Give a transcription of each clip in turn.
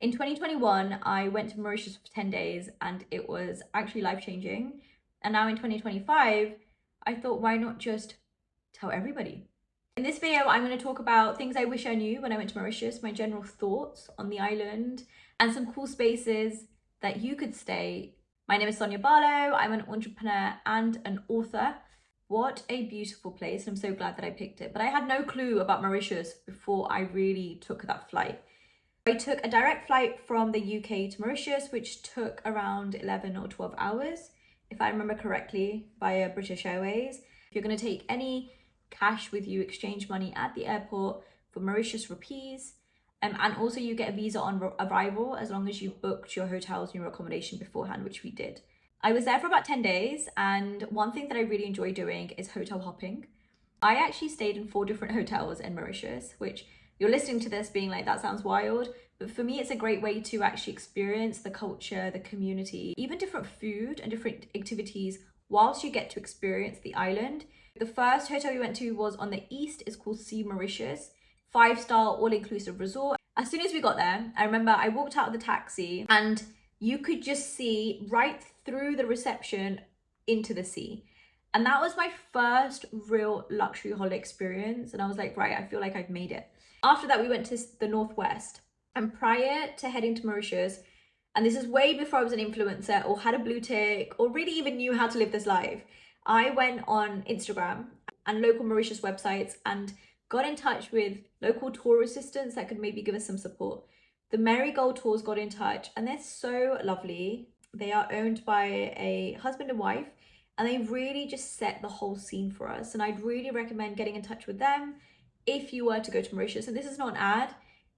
In 2021, I went to Mauritius for 10 days and it was actually life-changing. And now in 2025, I thought, why not just tell everybody? In this video, I'm going to talk about things I wish I knew when I went to Mauritius, my general thoughts on the island, and some cool spaces that you could stay. My name is Sonya Barlow. I'm an entrepreneur and an author. What a beautiful place. I'm so glad that I picked it. But I had no clue about Mauritius before I really took that flight. I took a direct flight from the UK to Mauritius, which took around 11 or 12 hours, if I remember correctly, via British Airways. If you're going to take any cash with you, exchange money at the airport for Mauritius rupees. And also you get a visa on arrival as long as you booked your hotels and your accommodation beforehand, which we did. I was there for about 10 days. And one thing that I really enjoy doing is hotel hopping. I actually stayed in 4 different hotels in Mauritius, which you're listening to this being like, that sounds wild. But for me, it's a great way to actually experience the culture, the community, even different food and different activities whilst you get to experience the island. The first hotel we went to was on the east. It's called Mauritius, 5-star all-inclusive resort. As soon as we got there, I remember I walked out of the taxi and you could just see right through the reception into the sea. And that was my first real luxury holiday experience. And I was like, right, I feel like I've made it. After that, we went to the northwest. And prior to heading to Mauritius, and this is way before I was an influencer or had a blue tick or really even knew how to live this life, I went on Instagram and local Mauritius websites and got in touch with local tour assistants that could maybe give us some support. The Marigold tours got in touch and they're so lovely. They are owned by a husband and wife and they really just set the whole scene for us. And I'd really recommend getting in touch with them if you were to go to Mauritius. And this is not an ad,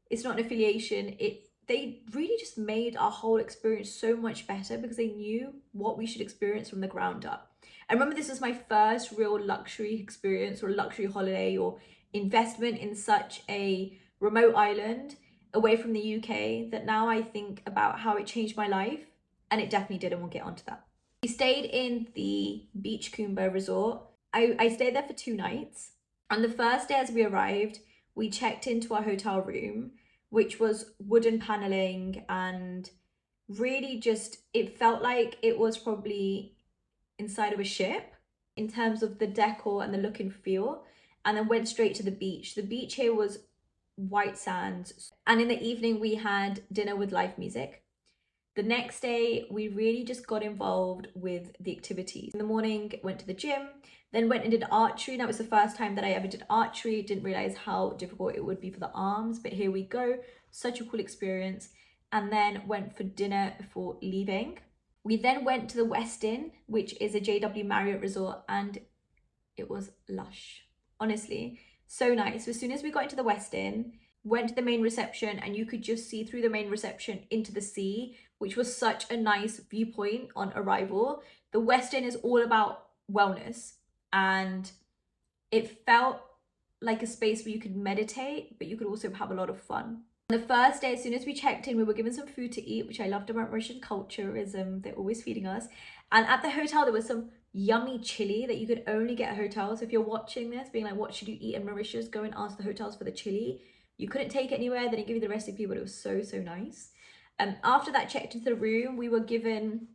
it's not an affiliation. They really just made our whole experience so much better because they knew what we should experience from the ground up. I remember this was my first real luxury experience or luxury holiday or investment in such a remote island away from the UK that now I think about how it changed my life, and it definitely did, and we'll get onto that. We stayed in the Beechcoomber resort. I stayed there for 2 nights. On the first day as we arrived, we checked into our hotel room, which was wooden paneling and really just, it felt like it was probably inside of a ship in terms of the decor and the look and feel, and then went straight to the beach. The beach here was white sands. And in the evening, we had dinner with live music. The next day, we really just got involved with the activities. In the morning, went to the gym, then went and did archery. That was the first time that I ever did archery. Didn't realize how difficult it would be for the arms, but here we go. Such a cool experience. And then went for dinner before leaving. We then went to the Westin, which is a JW Marriott resort, and it was lush. Honestly, so nice. So as soon as we got into the Westin, went to the main reception and you could just see through the main reception into the sea, which was such a nice viewpoint on arrival. The Westin is all about wellness and it felt like a space where you could meditate, but you could also have a lot of fun. On the first day, as soon as we checked in, we were given some food to eat, which I loved about Mauritian culture is they're always feeding us. And at the hotel, there was some yummy chili that you could only get at hotels. So if you're watching this, being like, what should you eat in Mauritius? Go and ask the hotels for the chili. You couldn't take it anywhere. They didn't give you the recipe, but it was so, so nice. After that, checked into the room. We were given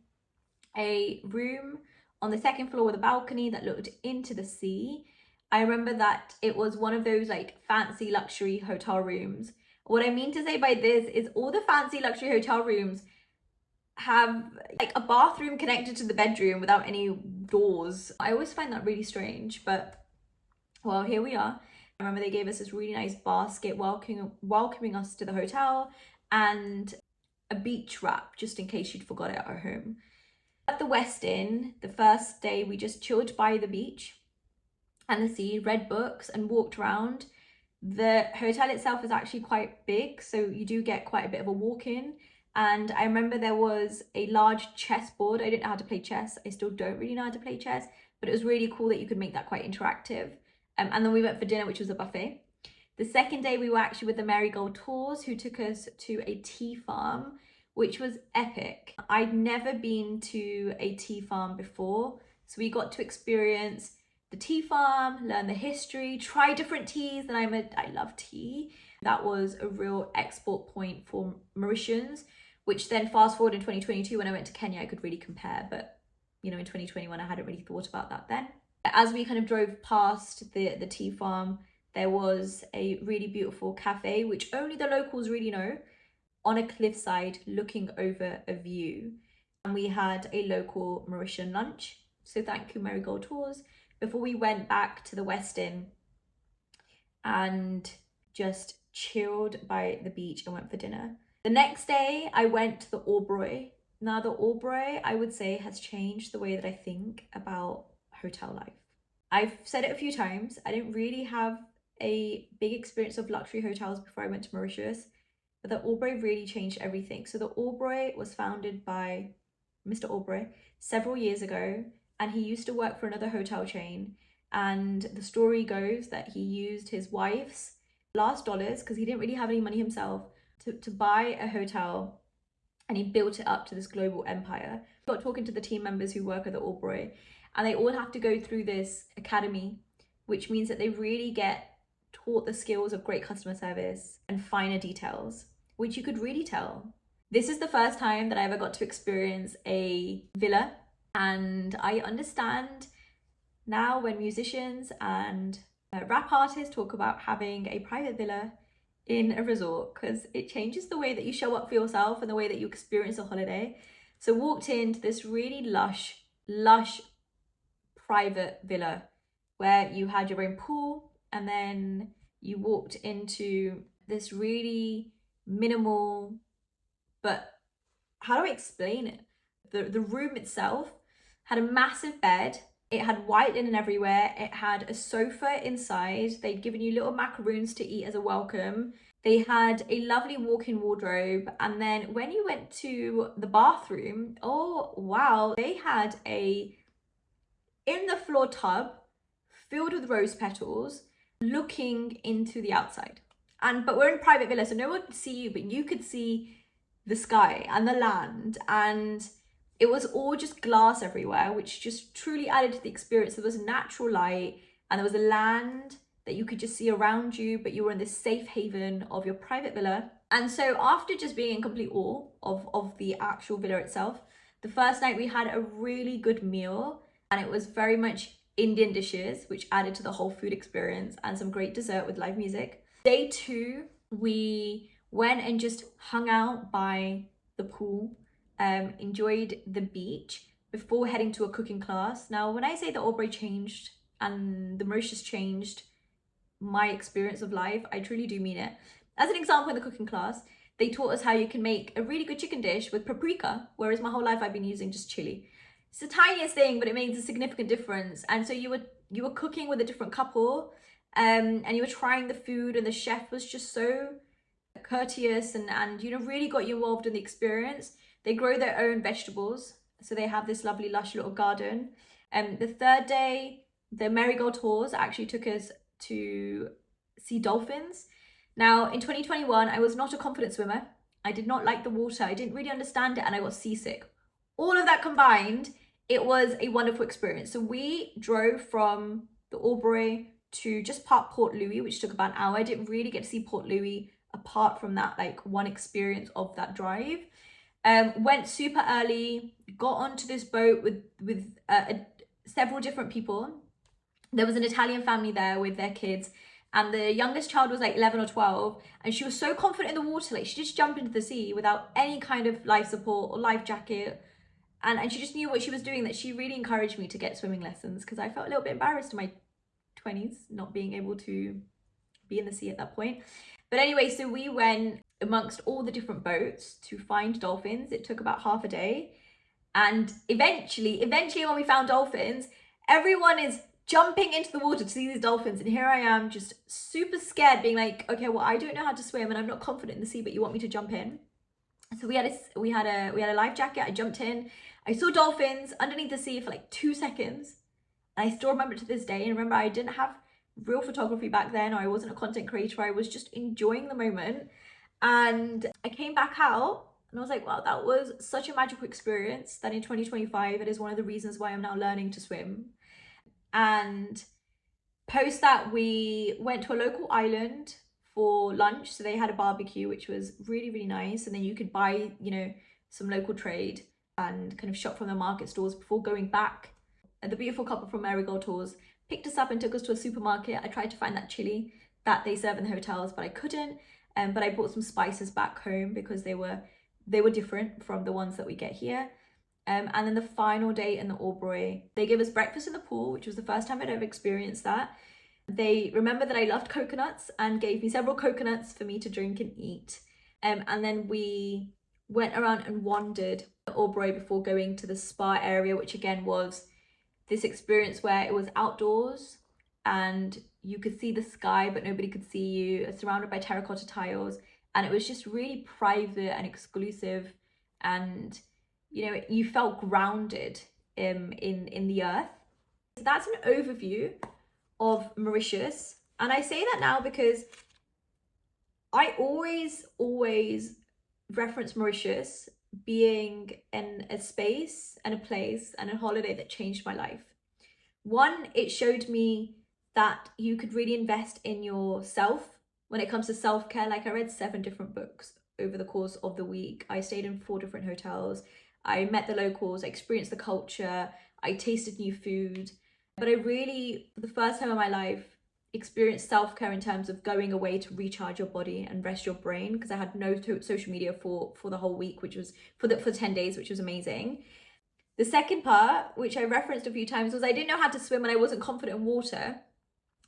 a room on the 2nd floor with a balcony that looked into the sea. I remember that it was one of those like fancy luxury hotel rooms. What I mean to say by this is all the fancy luxury hotel rooms have like a bathroom connected to the bedroom without any doors. I always find that really strange, but well, here we are. I remember they gave us this really nice basket welcoming us to the hotel and a beach wrap just in case you'd forgot it at home. At the Westin, the first day we just chilled by the beach and the sea, read books and walked around. The hotel itself is actually quite big, so you do get quite a bit of a walk in. And I remember there was a large chessboard. I didn't know how to play chess. I still don't really know how to play chess, but it was really cool that you could make that quite interactive. And then we went for dinner, which was a buffet. The second day, we were actually with the Marigold tours who took us to a tea farm, which was epic. I'd never been to a tea farm before, so we got to experience the tea farm, learn the history, try different teas, and I love tea. That was a real export point for Mauritians, which then fast forward in 2022, when I went to Kenya, I could really compare. But, you know, in 2021, I hadn't really thought about that then. As we kind of drove past the tea farm, there was a really beautiful cafe, which only the locals really know, on a cliffside looking over a view. And we had a local Mauritian lunch. So thank you, Marigold Tours, before we went back to the Westin and just chilled by the beach and went for dinner. The next day, I went to the Oberoi. Now, the Oberoi, I would say, has changed the way that I think about hotel life. I've said it a few times. I didn't really have a big experience of luxury hotels before I went to Mauritius, but the Oberoi really changed everything. So the Oberoi was founded by Mr. Oberoi several years ago, and he used to work for another hotel chain. And the story goes that he used his wife's last dollars, because he didn't really have any money himself, to buy a hotel, and he built it up to this global empire. Got talking to the team members who work at the Oberoi, and they all have to go through this academy, which means that they really get taught the skills of great customer service and finer details, which you could really tell. This is the first time that I ever got to experience a villa, and I understand now when musicians and rap artists talk about having a private villa in a resort, because it changes the way that you show up for yourself and the way that you experience a holiday. So walked into this really lush private villa where you had your own pool, and then you walked into this really minimal, but how do I explain it? The room itself had a massive bed. It had white linen everywhere. It had a sofa inside. They'd given you little macaroons to eat as a welcome. They had a lovely walk-in wardrobe. And then when you went to the bathroom, oh wow, they had a in-the-floor tub filled with rose petals looking into the outside. But we're in private villa, so no one could see you, but you could see the sky and the land, and it was all just glass everywhere, which just truly added to the experience. There was natural light, and there was a land that you could just see around you, but you were in this safe haven of your private villa. And so after just being in complete awe of the actual villa itself, the first night we had a really good meal, and it was very much Indian dishes, which added to the whole food experience, and some great dessert with live music. Day 2, we went and just hung out by the pool, enjoyed the beach before heading to a cooking class. Now, when I say the Oberoi changed and the Mauritius changed my experience of life, I truly do mean it. As an example, in the cooking class, they taught us how you can make a really good chicken dish with paprika, whereas my whole life I've been using just chili. It's the tiniest thing, but it makes a significant difference. And so you were cooking with a different couple, and you were trying the food, and the chef was just so courteous and you know, really got you involved in the experience. They grow their own vegetables, so they have this lovely lush little garden. The third day, the Marigold tours actually took us to see dolphins. Now, in 2021, I was not a confident swimmer. I did not like the water. I didn't really understand it, and I got seasick. All of that combined, it was a wonderful experience. So we drove from the Oberoi to just Port Louis, which took about an hour. I didn't really get to see Port Louis apart from that like one experience of that drive. Went super early, got onto this boat with several different people. There was an Italian family there with their kids, and the youngest child was like 11 or 12, and she was so confident in the water, like she just jumped into the sea without any kind of life support or life jacket, and she just knew what she was doing, that she really encouraged me to get swimming lessons, because I felt a little bit embarrassed in my 20s not being able to be in the sea at that point. But anyway, so we went amongst all the different boats to find dolphins. It took about half a day, and eventually when we found dolphins, everyone is jumping into the water to see these dolphins, and here I am just super scared, being like, okay, well, I don't know how to swim and I'm not confident in the sea, but you want me to jump in? So we had a life jacket. I jumped in. I saw dolphins underneath the sea for like 2 seconds, and I still remember it to this day. And remember, I didn't have real photography back then, or I wasn't a content creator. I was just enjoying the moment, and I came back out and I was like, wow, that was such a magical experience that in 2025 it is one of the reasons why I'm now learning to swim. And post that, we went to a local island for lunch. So they had a barbecue, which was really, really nice. And then you could buy, you know, some local trade and kind of shop from the market stores before going back. And the beautiful couple from Marigold Tours picked us up and took us to a supermarket. I tried to find that chili that they serve in the hotels, but I couldn't. But I brought some spices back home because they were different from the ones that we get here. And then the final day in the Oberoi, they gave us breakfast in the pool, which was the first time I'd ever experienced that. They remembered that I loved coconuts and gave me several coconuts for me to drink and eat. And then we went around and wandered the Oberoi before going to the spa area, which again was this experience where it was outdoors and you could see the sky, but nobody could see you, surrounded by terracotta tiles. And it was just really private and exclusive. And, you know, you felt grounded in the earth. So that's an overview of Mauritius. And I say that now because I always reference Mauritius being in a space and a place and a holiday that changed my life. One, it showed me that you could really invest in yourself when it comes to self-care. Like, I read 7 different books over the course of the week. I stayed in 4 different hotels. I met the locals, I experienced the culture, I tasted new food. But I really, for the first time in my life, experienced self-care in terms of going away to recharge your body and rest your brain, because I had no social media for the whole week, which was for 10 days, which was amazing. The second part, which I referenced a few times, was I didn't know how to swim and I wasn't confident in water.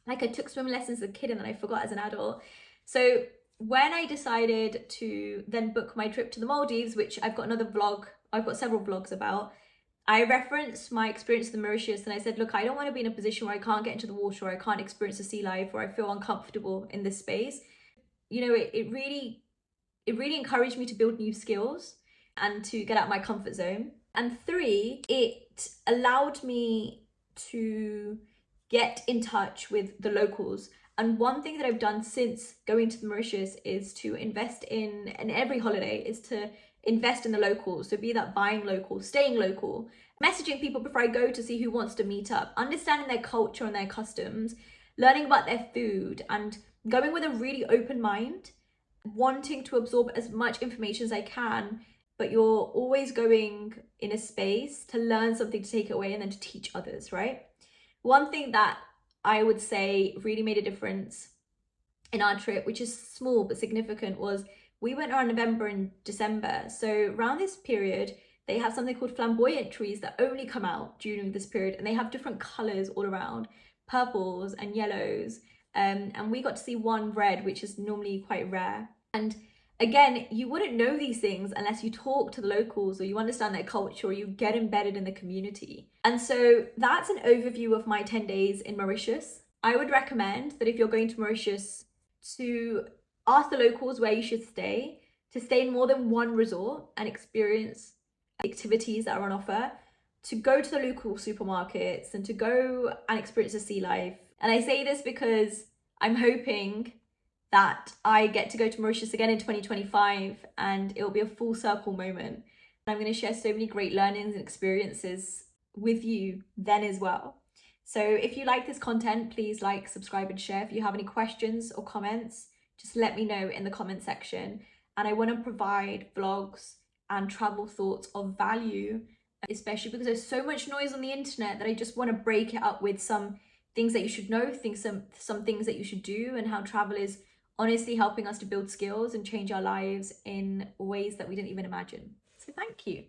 Like, I took swimming lessons as a kid and then I forgot as an adult. So when I decided to then book my trip to the Maldives, which I've got several vlogs about, I referenced my experience in the Mauritius and I said, look, I don't want to be in a position where I can't get into the water or I can't experience the sea life or I feel uncomfortable in this space. You know, it really encouraged me to build new skills and to get out of my comfort zone. And 3, it allowed me to get in touch with the locals. And one thing that I've done since going to the Mauritius is to invest in every holiday is to invest in the locals. So be that buying local, staying local, messaging people before I go to see who wants to meet up, understanding their culture and their customs, learning about their food, and going with a really open mind, wanting to absorb as much information as I can, but you're always going in a space to learn something, to take it away, and then to teach others, right? One thing that I would say really made a difference in our trip, which is small but significant, was we went around November and December. So around this period, they have something called flamboyant trees that only come out during this period, and they have different colors all around, purples and yellows. And we got to see one red, which is normally quite rare. And again, you wouldn't know these things unless you talk to the locals or you understand their culture or you get embedded in the community. And so that's an overview of my 10 days in Mauritius. I would recommend that if you're going to Mauritius, to ask the locals where you should stay, to stay in more than one resort and experience activities that are on offer, to go to the local supermarkets and to go and experience the sea life. And I say this because I'm hoping that I get to go to Mauritius again in 2025 and it'll be a full circle moment. And I'm going to share so many great learnings and experiences with you then as well. So if you like this content, please like, subscribe and share. If you have any questions or comments, just let me know in the comment section. And I want to provide vlogs and travel thoughts of value, especially because there's so much noise on the internet that I just want to break it up with some things that you should know, some things that you should do, and how travel is honestly helping us to build skills and change our lives in ways that we didn't even imagine. So thank you.